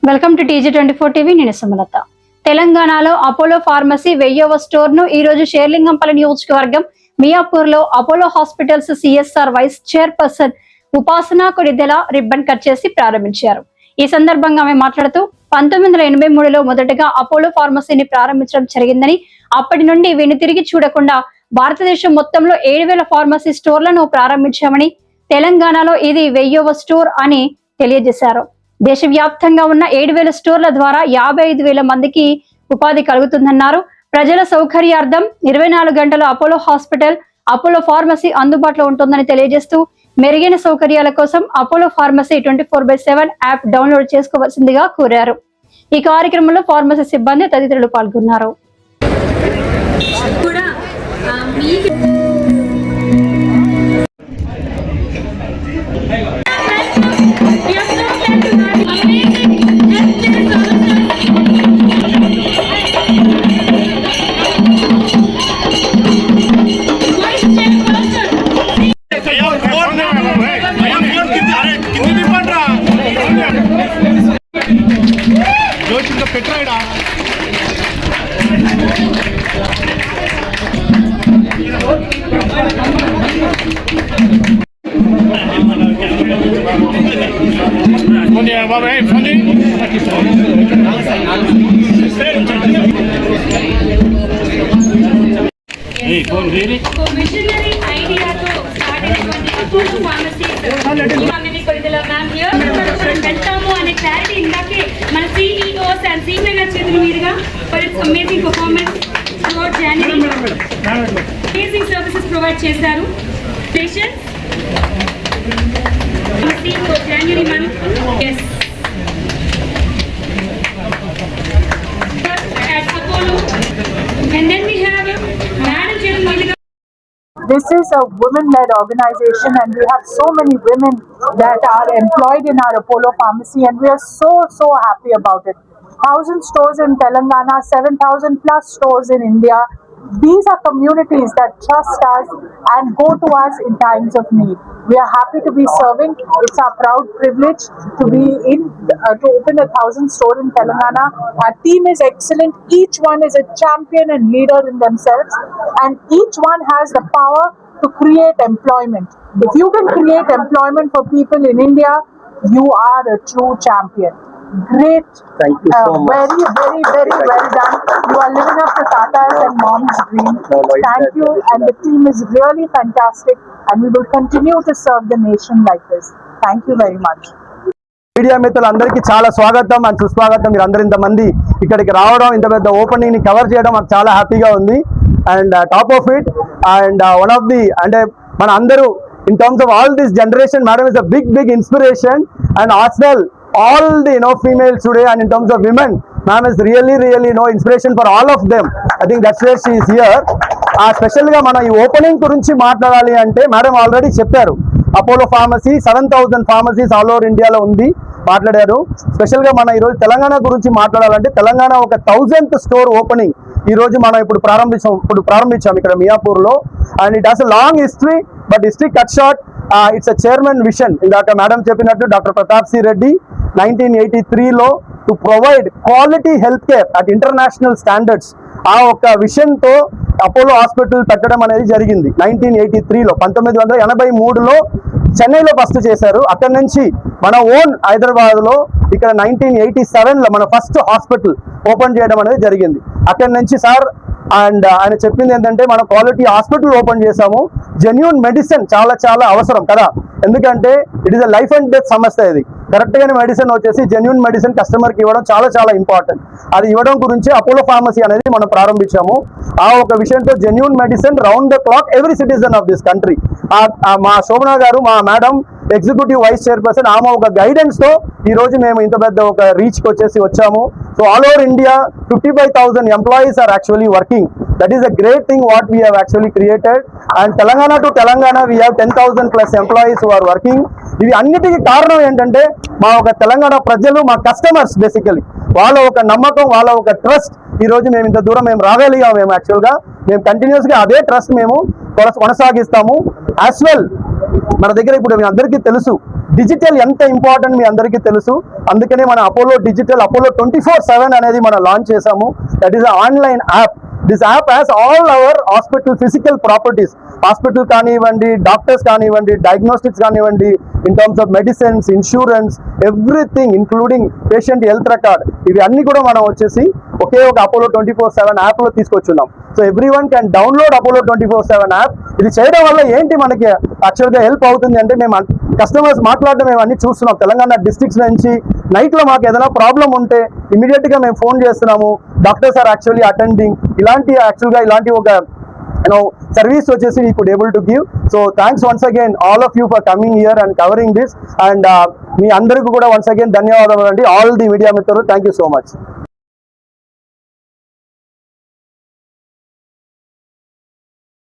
Welcome to TG24 TV. నేను సుమలత. తెలంగాణలో Apollo pharmacy 1000వ store ను ఈ రోజు షేర్లింగంపల్లి నియోజకవర్గం మియాపూర్ లో Apollo hospitals CSR vice chairperson Upasana Konidela ribbon cut చేసి ప్రారంభించారు. ఈ సందర్భంగా ఆమె మాట్లాడుతూ 1983లో మొదటగా అపోలో ఫార్మసీని ప్రారంభించడం జరిగిందని, అప్పటి నుండి వెనుతిరిగి చూడకుండా భారతదేశం మొత్తంలో 7000 ఫార్మసీ స్టోర్లను ప్రారంభించామని, తెలంగాణలో ఇది 1000వ స్టోర్ అని తెలియజేశారు. దేశవ్యాప్తంగా ఉన్న 7000 స్టోర్ల ద్వారా 55,000 మందికి ఉపాధి కలుగుతుందన్నారు. ప్రజల సౌకర్యార్థం 24 గంటలు అపోలో హాస్పిటల్, అపోలో ఫార్మసీ అందుబాటులో ఉంటుందని తెలియజేస్తూ, మెరుగైన సౌకర్యాల కోసం అపోలో ఫార్మసీ 24/7 యాప్ డౌన్లోడ్ చేసుకోవాల్సిందిగా కోరారు. ఈ కార్యక్రమంలో ఫార్మసీ సిబ్బంది తదితరులు పాల్గొన్నారు. Visionary idea to start Apollo Pharmacy. వెళ్తాము అనే క్లారిటీ ఇందాకే మన CEOs and senior చేతుల మీదుగా for its amazing performance throughout January. Amazing services provide చేశారు. Patients for January month. Yes. At Apollo. And then we have Madam చేతుల మీదుగా. This is a women-led organization and we have so many women that are employed in our Apollo Pharmacy and we are so happy about it. 1,000 stores in Telangana, 7,000 plus stores in India. These are communities that trust us and go to us in times of need. We are happy to be serving. It's our proud privilege to be to open a 1,000 store in Telangana. Our team is excellent. Each one is a champion and leader in themselves, and each one has the power to create employment. If you can create employment for people in India, you are a true champion. Great. Thank you so much. Very well done. You are living up to Tata's and Mom's dream. Thank you, and the team is really fantastic, and we will continue to serve the nation like this. Thank you very much. Media మిత్రులందరికీ చాలా స్వాగతం and సుస్వాగతం. మీరు అందరూ ఇంతమంది ఇక్కడికి రావడం, ఇంత పెద్ద ఓపెనింగ్ ని కవర్ చేయడం మాకు చాలా హ్యాపీగా ఉంది. And top of it and one of the అంటే మన అందరూ in terms of all this generation, madam is a big inspiration and as well all the females today, and in terms of women, ma'am is really inspiration for all of them. I think that's where she is here. Special గా మనం ఈ opening గురించి మాట్లాడాలి అంటే madam already చెప్పారు. Apollo pharmacy 7,000 pharmacies all over ఇండియాలో ఉంది మాట్లాడారు. స్పెషల్ గా మనం ఈరోజు తెలంగాణ గురించి మాట్లాడాలంటే తెలంగాణ ఒక 1000th స్టోర్ ఓపెనింగ్ ఈ రోజు మనం ఇప్పుడు ప్రారంభించాం ఇక్కడ మియాపూర్ లో. And it has a long history, but history cut short. It's a chairman vision. ఇందాక మేడం చెప్పినట్టు డాక్టర్ ప్రతాప్ సి రెడ్డి 1983లో to provide quality health care at international standards, ఆ ఒక్క విషన్ తో అపోలో హాస్పిటల్ పెట్టడం అనేది జరిగింది 1983లో. 1983లో చెన్నైలో ఫస్ట్ చేశారు. అక్కడి నుంచి మన ఓన్ హైదరాబాద్ లో ఇక్కడ 1987లో మన ఫస్ట్ హాస్పిటల్ ఓపెన్ చేయడం అనేది జరిగింది. అక్కడి నుంచి సార్ అండ్ ఆయన చెప్పింది ఏంటంటే మనం క్వాలిటీ హాస్పిటల్ ఓపెన్ చేసాము. జెన్యూన్ మెడిసిన్ చాలా అవసరం కదా, ఎందుకంటే it is a life and death సమస్య. ఇది కరెక్ట్ గానే మెడిసిన్ వచ్చేసి జెన్యూన్ మెడిసిన్ కస్టమర్ కి ఇవ్వడం చాలా ఇంపార్టెంట్. అది ఇవ్వడం గురించి అపోలో ఫార్మసీ అనేది మనం ప్రారంభించాము. ఆ ఒక విషయంతో genuine medicine round the clock every citizen of this country. మా శోభన గారు, మా మేడం ఎగ్జిక్యూటివ్ వైస్ చైర్పర్సన్, ఆమె ఒక గైడెన్స్ తో ఈ రోజు మేము ఇంత పెద్ద ఒక రీచ్ కి వచ్చాము. So all over India 55,000 employees are actually working. That is a great thing what we have actually created. And Telangana to Telangana we have 10,000 plus employees who are working. ఇవి అన్నిటికీ కారణం ఏంటంటే మా ఒక తెలంగాణ ప్రజలు, మా కస్టమర్స్ బేసికలీ వాళ్ళ ఒక నమ్మకం, వాళ్ళ ఒక ట్రస్ట్. ఈ రోజు మేము ఇంత దూరం మేము రాగలిగాము. మేము యాక్చువల్గా మేము కంటిన్యూస్గా అదే ట్రస్ట్ మేము కొనసాగిస్తాము. యాజ్ వెల్ మన దగ్గర ఇప్పుడు మీ అందరికీ తెలుసు డిజిటల్ ఎంత ఇంపార్టెంట్ మీ అందరికీ తెలుసు. అందుకనే మన అపోలో 24/7 అనేది మనం లాంచ్ చేసాము. That is online app. This app has all our hospital physical properties. Hospital కానివ్వండి, డాక్టర్స్ కానివ్వండి, డయాగ్నోస్టిక్స్ కానివ్వండి, in terms of medicines, insurance, everything including patient health record, ఇవి అన్ని కూడా మనం వచ్చేసి ఒకే ఒక అపోలో 24/7 యాప్లో తీసుకొచ్చున్నాం. So every one can download Apollo 24/7 app. ఇది చేయడం వల్ల ఏంటి మనకి యాక్చువల్గా హెల్ప్ అవుతుంది అంటే, మేము కస్టమర్స్ మాట్లాడడం మేము అన్ని చూస్తున్నాం. తెలంగాణ డిస్ట్రిక్ట్స్ నుంచి నైట్లో మాకు ఏదైనా ప్రాబ్లం ఉంటే ఇమీడియట్గా మేము ఫోన్ చేస్తున్నాము. Doctors are actually attending. ఇలాంటి ఒక service వచ్చేసి we could able to give. So thanks once again all of you for coming here and covering this, and మీ అందరికీ కూడా once again ధన్యవాదాలు అండి, all the media మిత్రులు. Thank you so much.